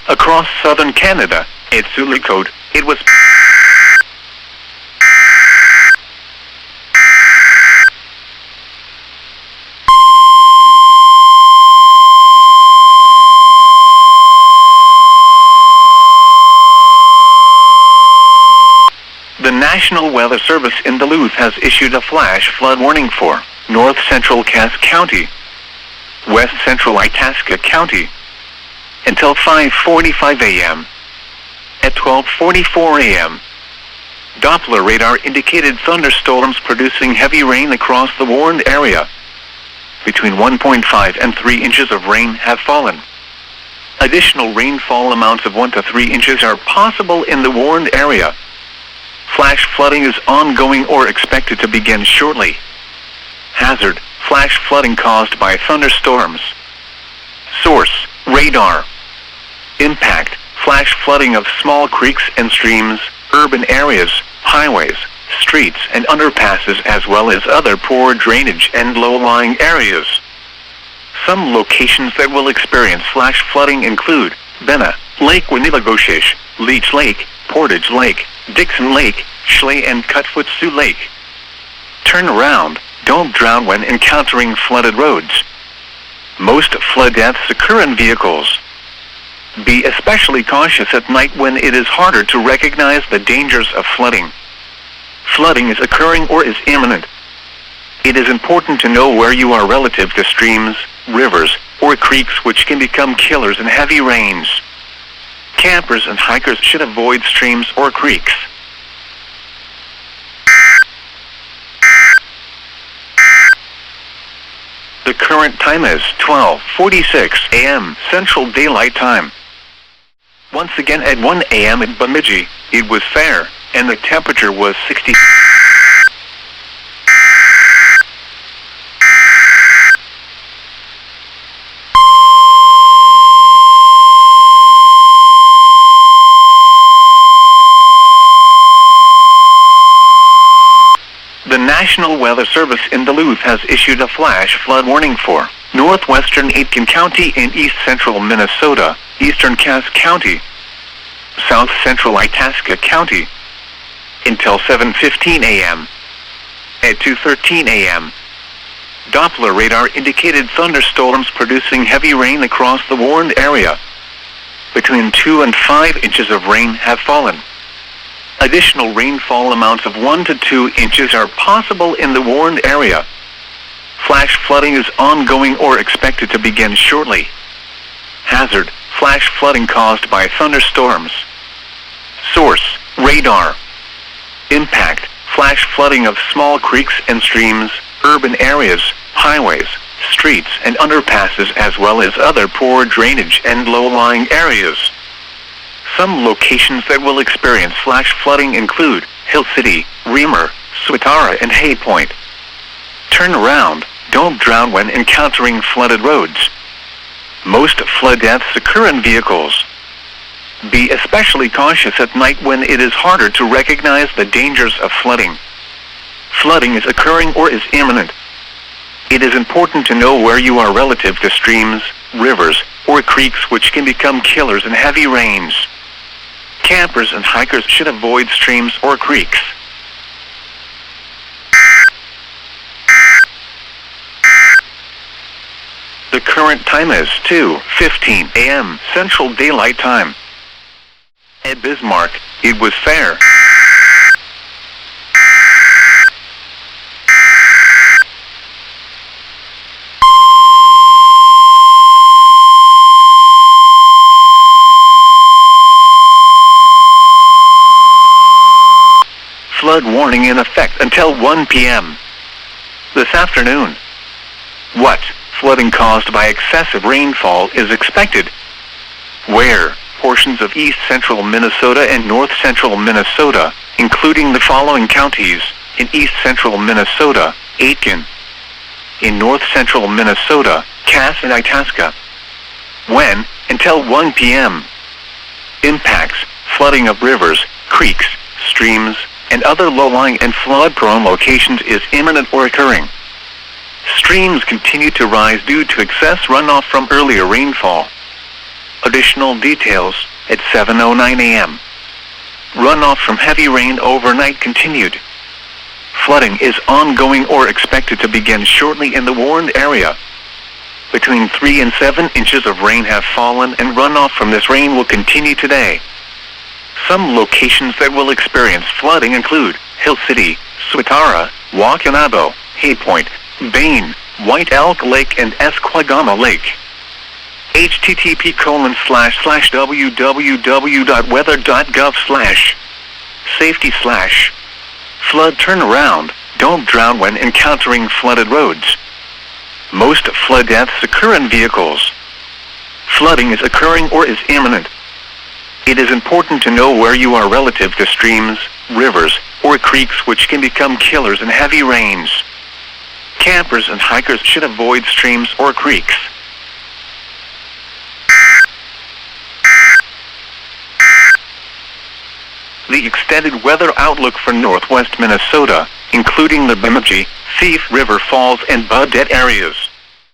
Across southern Canada, at Zulu code, it was The National Weather Service in Duluth has issued a flash flood warning for north central Cass County, west central Itasca County, until 5:45 a.m. At 12:44 a.m., Doppler radar indicated thunderstorms producing heavy rain across the warned area. Between 1.5 and 3 inches of rain have fallen. Additional rainfall amounts of 1 to 3 inches are possible in the warned area. Flash flooding is ongoing or expected to begin shortly. Hazard: flash flooding caused by thunderstorms. Source: radar. Impact: flash flooding of small creeks and streams, urban areas, highways, streets and underpasses, as well as other poor drainage and low-lying areas. Some locations that will experience flash flooding include Benna, Lake Winnipesaukee, Leech Lake, Portage Lake, Dixon Lake, Schley and Cutfoot-Sioux Lake. Turn around, don't drown when encountering flooded roads. Most flood deaths occur in vehicles. Be especially cautious at night when it is harder to recognize the dangers of flooding. Flooding is occurring or is imminent. It is important to know where you are relative to streams, rivers, or creeks, which can become killers in heavy rains. Campers and hikers should avoid streams or creeks. The current time is 12:46 a.m. Central Daylight Time. Once again at 1 a.m. in Bemidji, it was fair, and the temperature was 60. The National Weather Service in Duluth has issued a flash flood warning for northwestern Aitkin County in east central Minnesota, eastern Cass County, south central Itasca County, until 7:15 a.m. At 2:13 a.m., Doppler radar indicated thunderstorms producing heavy rain across the warned area. Between 2 and 5 inches of rain have fallen. Additional rainfall amounts of 1 to 2 inches are possible in the warned area. Flash flooding is ongoing or expected to begin shortly. Hazard: flash flooding caused by thunderstorms. Source: radar. Impact: flash flooding of small creeks and streams, urban areas, highways, streets and underpasses, as well as other poor drainage and low-lying areas. Some locations that will experience flash flooding include Hill City, Reamer, Swatara and Hay Point. Turn around, don't drown when encountering flooded roads. Most flood deaths occur in vehicles. Be especially cautious at night when it is harder to recognize the dangers of flooding. Flooding is occurring or is imminent. It is important to know where you are relative to streams, rivers, or creeks, which can become killers in heavy rains. Campers and hikers should avoid streams or creeks. The current time is 2:15 a.m. Central Daylight Time. At Bismarck, it was fair. Flood warning in effect until 1 p.m. this afternoon. What? Flooding caused by excessive rainfall is expected. Where? Portions of east central Minnesota and north central Minnesota, including the following counties: in east central Minnesota, Aitkin; in north central Minnesota, Cass and Itasca. When? Until 1 p.m. Impacts: flooding of rivers, creeks, streams, and other low-lying and flood-prone locations is imminent or occurring. Streams continue to rise due to excess runoff from earlier rainfall. Additional details at 7:09 a.m. Runoff from heavy rain overnight continued. Flooding is ongoing or expected to begin shortly in the warned area. Between 3 and 7 inches of rain have fallen, and runoff from this rain will continue today. Some locations that will experience flooding include Hill City, Swatara, Wakanabo, Hay Point, Bain, White Elk Lake, and Esquagama Lake. http://www.weather.gov/safety/flood turnaround. Don't drown when encountering flooded roads. Most flood deaths occur in vehicles. Flooding is occurring or is imminent. It is important to know where you are relative to streams, rivers, or creeks, which can become killers in heavy rains. Campers and hikers should avoid streams or creeks. The extended weather outlook for northwest Minnesota, including the Bemidji, Thief River Falls, and Baudette areas.